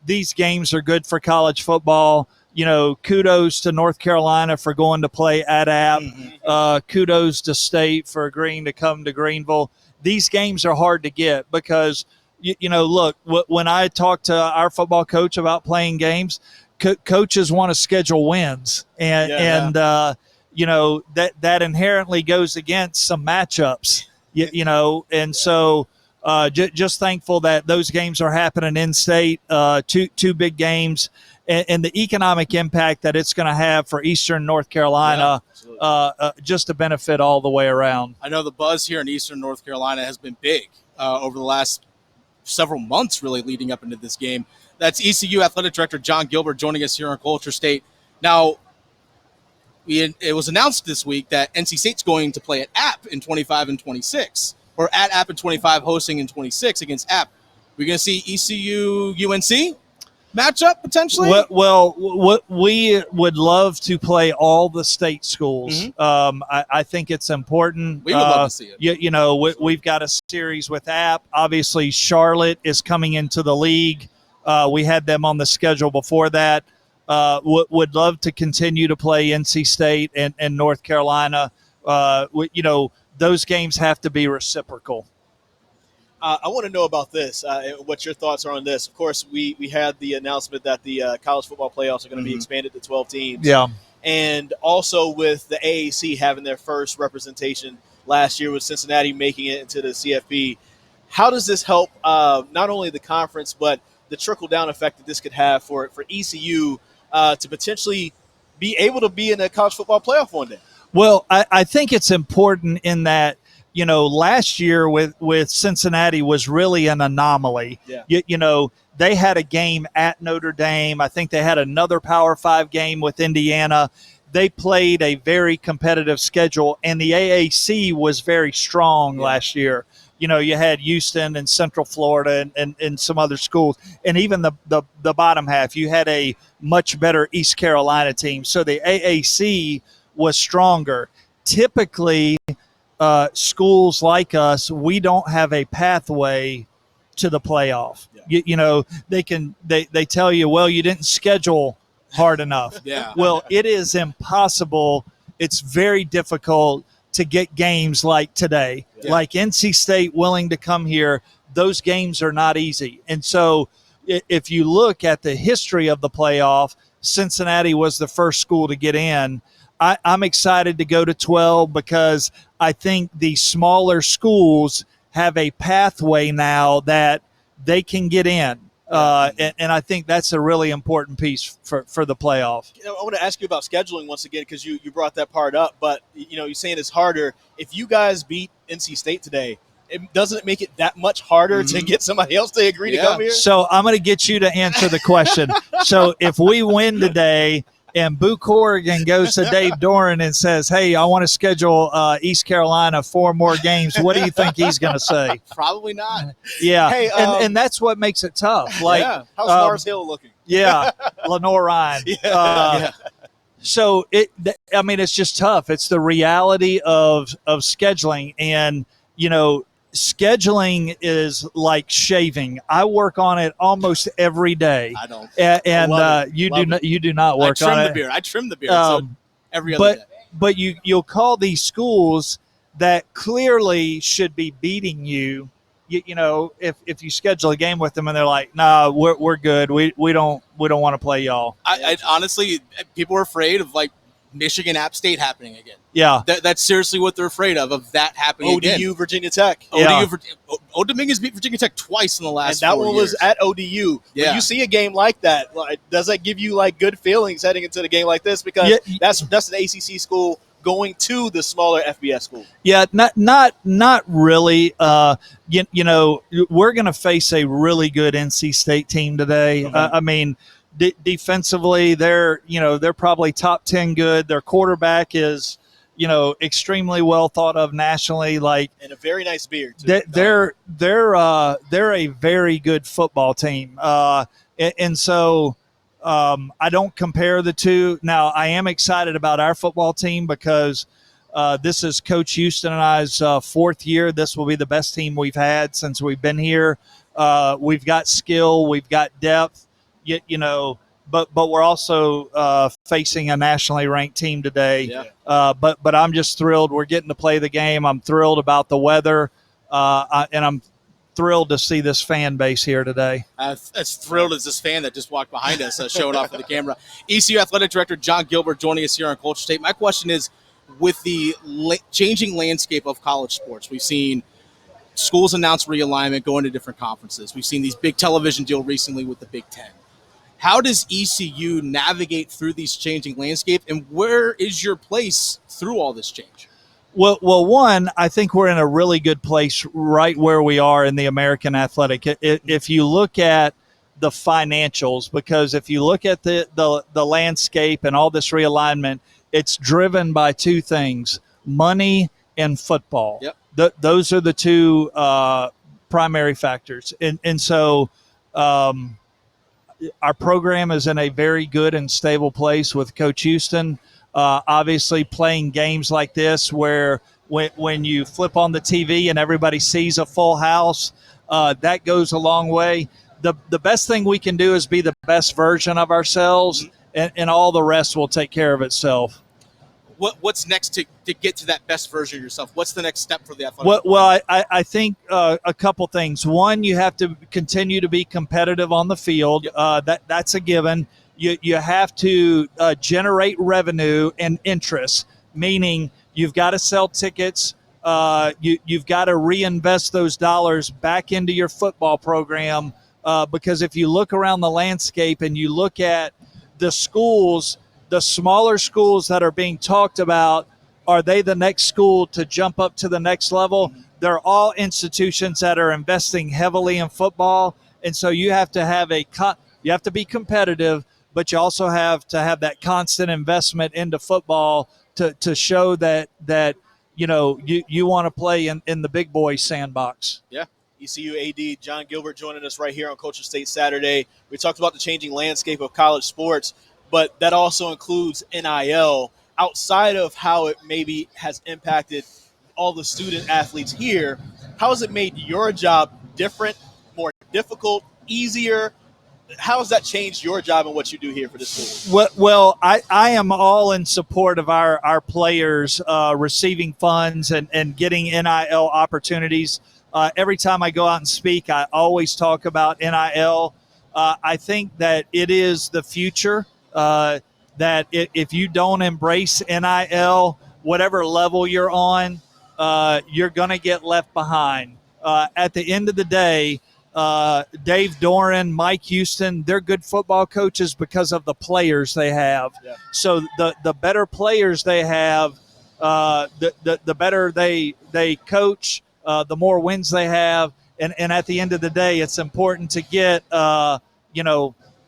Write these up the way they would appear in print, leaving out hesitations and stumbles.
these games are good for college football. Kudos to North Carolina for going to play at App. Kudos to State for agreeing to come to Greenville. These games are hard to get because, look, when I talk to our football coach about playing games, coaches want to schedule wins. And that inherently goes against some matchups, So just thankful that those games are happening in state, two big games. And the economic impact that it's going to have for Eastern North Carolina, just to benefit all the way around. I know the buzz here in Eastern North Carolina has been big over the last several months, really leading up into this game. That's ECU Athletic Director John Gilbert joining us here on Culture State. Now, it was announced this week that NC State's going to play at App in 25 and 26, or at App in 25, hosting in 26 against App. We're going to see ECU UNC matchup potentially? Well, we would love to play all the state schools. I think it's important. We would love to see it. We've got a series with App. Obviously, Charlotte is coming into the league. We had them on the schedule before that. Would love to continue to play NC State and North Carolina. Those games have to be reciprocal. I want to know about this, what your thoughts are on this. Of course, we had the announcement that the college football playoffs are going to be expanded to 12 teams. Yeah. And also with the AAC having their first representation last year with Cincinnati making it into the CFP, how does this help not only the conference but the trickle-down effect that this could have for ECU to potentially be able to be in a college football playoff one day? Well, I think it's important in that, last year with Cincinnati was really an anomaly. Yeah. They had a game at Notre Dame. I think they had another Power 5 game with Indiana. They played a very competitive schedule, and the AAC was very strong last year. You had Houston and Central Florida and some other schools, and even the bottom half. You had a much better East Carolina team. So the AAC was stronger. Typically, schools like us, we don't have a pathway to the playoff. They tell you, well, you didn't schedule hard enough. Well, it is impossible. It's very difficult to get games like today, like NC State willing to come here. Those games are not easy. And so if you look at the history of the playoff, Cincinnati was the first school to get in. I'm excited to go to 12 because I think the smaller schools have a pathway now that they can get in. And I think that's a really important piece for the playoff. I want to ask you about scheduling once again because you brought that part up. But, you're saying it's harder. If you guys beat NC State today, doesn't it make it that much harder to get somebody else to agree to come here? So I'm going to get you to answer the question. So if we win today – and Boo Corrigan goes to Dave Doran and says, hey, I want to schedule East Carolina 4 more games. What do you think he's going to say? Probably not. Yeah. Hey, and that's what makes it tough. Like, how's Mars Hill looking? Yeah. Lenore Ryan. So, it's just tough. It's the reality of scheduling. And, scheduling is like shaving. I work on it almost every day. I don't. And you do not work on it. I trim the beard every other day. But you'll call these schools that clearly should be beating you. If you schedule a game with them and they're like, nah, we're good. We don't want to play y'all. I honestly, people are afraid of Michigan App State happening again. Yeah. That's seriously what they're afraid of that happening again. ODU, Virginia Tech. Old Dominguez beat Virginia Tech twice in the last 4 years. And that one was at ODU. Yeah. When you see a game like that, does that give you good feelings heading into the game like this? Because that's an ACC school going to the smaller FBS school. Yeah, not really. We're going to face a really good NC State team today. Defensively, they're probably top 10 good. Their quarterback is, extremely well thought of nationally. And a very nice beard too. They're a very good football team. And so I don't compare the two. Now, I am excited about our football team because this is Coach Houston and I's 4th year. This will be the best team we've had since we've been here. We've got skill. We've got depth. you know, but we're also facing a nationally ranked team today. Yeah. But I'm just thrilled we're getting to play the game. I'm thrilled about the weather, and I'm thrilled to see this fan base here today. As thrilled as this fan that just walked behind us, showing off of the camera. ECU Athletic Director John Gilbert joining us here on Culture State. My question is, with the changing landscape of college sports, we've seen schools announce realignment, going to different conferences. We've seen these big television deal recently with the Big Ten. How does ECU navigate through these changing landscape, and where is your place through all this change? Well, one, I think we're in a really good place right where we are in the American Athletic. If you look at the financials, because if you look at the landscape and all this realignment, it's driven by two things: money and football. Yep. Those are the two primary factors. And so our program is in a very good and stable place with Coach Houston. Obviously, playing games like this where when you flip on the TV and everybody sees a full house, that goes a long way. The best thing we can do is be the best version of ourselves, and all the rest will take care of itself. What's next to get to that best version of yourself? What's the next step for the athletic? Well, I think a couple things. One, you have to continue to be competitive on the field. Yep. That's a given. You have to generate revenue and interest, meaning you've got to sell tickets. You've got to reinvest those dollars back into your football program, because if you look around the landscape and you look at the schools, the smaller schools that are being talked about, are they the next school to jump up to the next level? They're all institutions that are investing heavily in football, and so you have to have you have to be competitive, but you also have to have that constant investment into football to show that you want to play in the big boy sandbox. Yeah. ECU AD John Gilbert joining us right here on Culture State Saturday. We talked about the changing landscape of college sports, but that also includes NIL. Outside of how it maybe has impacted all the student athletes here, how has it made your job different, more difficult, easier? How has that changed your job and what you do here for this school? Well, I am all in support of our players receiving funds and getting NIL opportunities. Every time I go out and speak, I always talk about NIL. I think that it is the future. That if you don't embrace NIL, whatever level you're on, you're going to get left behind. At the end of the day, Dave Doran, Mike Houston, they're good football coaches because of the players they have. Yeah. So the better players they have, the better they coach, the more wins they have. And at the end of the day, it's important to get,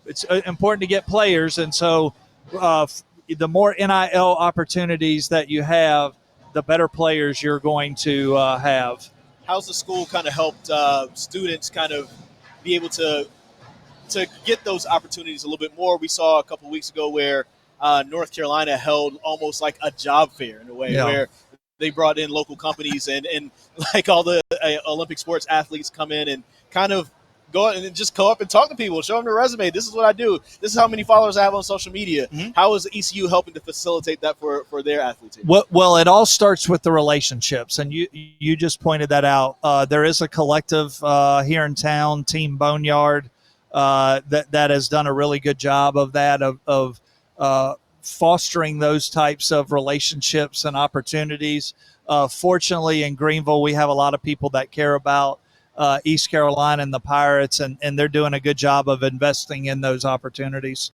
it's important to get players. And so the more NIL opportunities that you have, the better players you're going to have. How's the school kind of helped students kind of be able to get those opportunities a little bit more? We saw a couple of weeks ago where North Carolina held almost like a job fair in a way, where they brought in local companies and like all the Olympic sports athletes come in and kind of go and just go up and talk to people, show them their resume. This is what I do. This is how many followers I have on social media. Mm-hmm. How is ECU helping to facilitate that for their athletes? Well, it all starts with the relationships, and you just pointed that out. There is a collective here in town, Team Boneyard, that has done a really good job of that, of fostering those types of relationships and opportunities. Fortunately, in Greenville, we have a lot of people that care about East Carolina and the Pirates, and they're doing a good job of investing in those opportunities.